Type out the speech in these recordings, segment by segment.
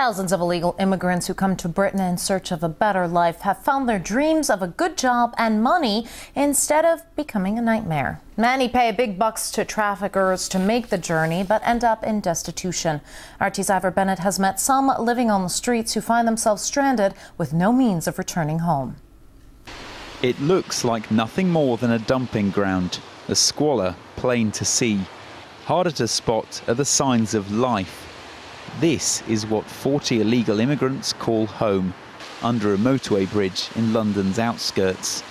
Thousands of illegal immigrants who come to Britain in search of a better life have found their dreams of a good job and money instead of becoming a nightmare. Many pay big bucks to traffickers to make the journey, but end up in destitution. RT's Ivor Bennett has met some living on the streets who find themselves stranded with no means of returning home. It looks like nothing more than a dumping ground, a squalor plain to see. Harder to spot are the signs of life. This is what 40 illegal immigrants call home, under a motorway bridge in London's outskirts.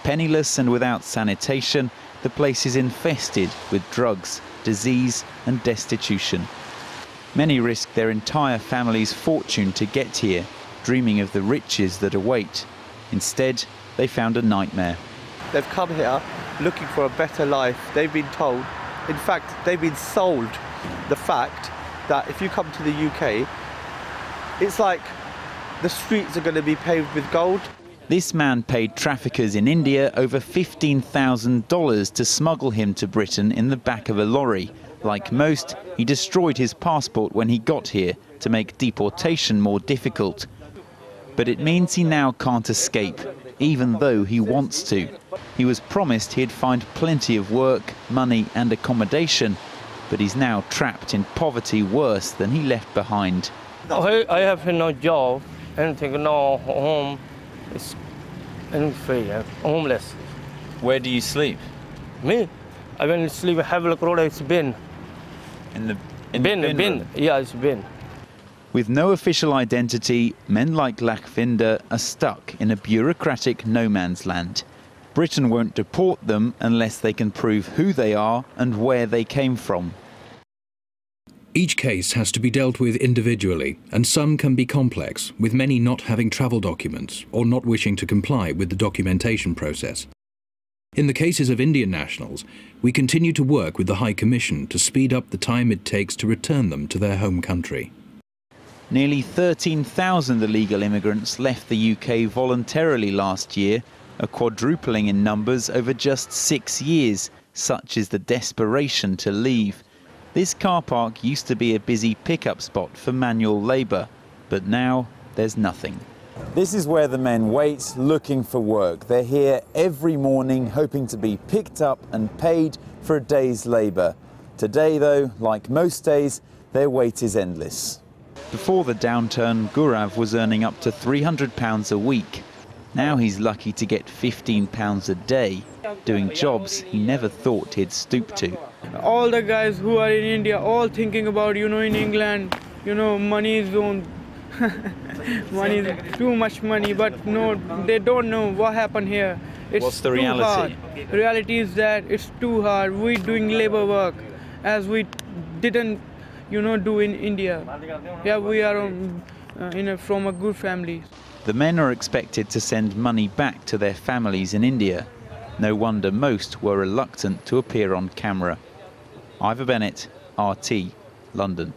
Penniless and without sanitation, the place is infested with drugs, disease and destitution. Many risk their entire family's fortune to get here, dreaming of the riches that await. Instead, they found a nightmare. They've come here looking for a better life. They've been told, in fact, they've been sold the fact that if you come to the UK, it's like the streets are going to be paved with gold. This man paid traffickers in India over $15,000 to smuggle him to Britain in the back of a lorry. Like most, he destroyed his passport when he got here to make deportation more difficult. But it means he now can't escape, even though he wants to. He was promised he'd find plenty of work, money and accommodation, but he's now trapped in poverty worse than he left behind. I have no job, anything, no home, it's free, homeless. Where do you sleep? Me? I when sleep Havelock Road, it's bin. In the bin. Yeah, it's bin. With no official identity, men like Lakhvinder are stuck in a bureaucratic no man's land. Britain won't deport them unless they can prove who they are and where they came from. Each case has to be dealt with individually, and some can be complex, with many not having travel documents or not wishing to comply with the documentation process. In the cases of Indian nationals, we continue to work with the High Commission to speed up the time it takes to return them to their home country. Nearly 13,000 illegal immigrants left the UK voluntarily last year, a quadrupling in numbers over just 6 years. Such is the desperation to leave. This car park used to be a busy pickup spot for manual labour, but now there's nothing. This is where the men wait, looking for work. They're here every morning, hoping to be picked up and paid for a day's labour. Today, though, like most days, their wait is endless. Before the downturn, Gaurav was earning up to £300 a week. Now he's lucky to get £15 a day, doing jobs he never thought he'd stoop to. All the guys who are in India, all thinking about, in England, money is money is too much money, but no, they don't know what happened here. What's the reality? The reality is that it's too hard. We're doing labor work as we didn't, do in India. Yeah, we are from a good family. The men are expected to send money back to their families in India. No wonder most were reluctant to appear on camera. Ivor Bennett, RT, London.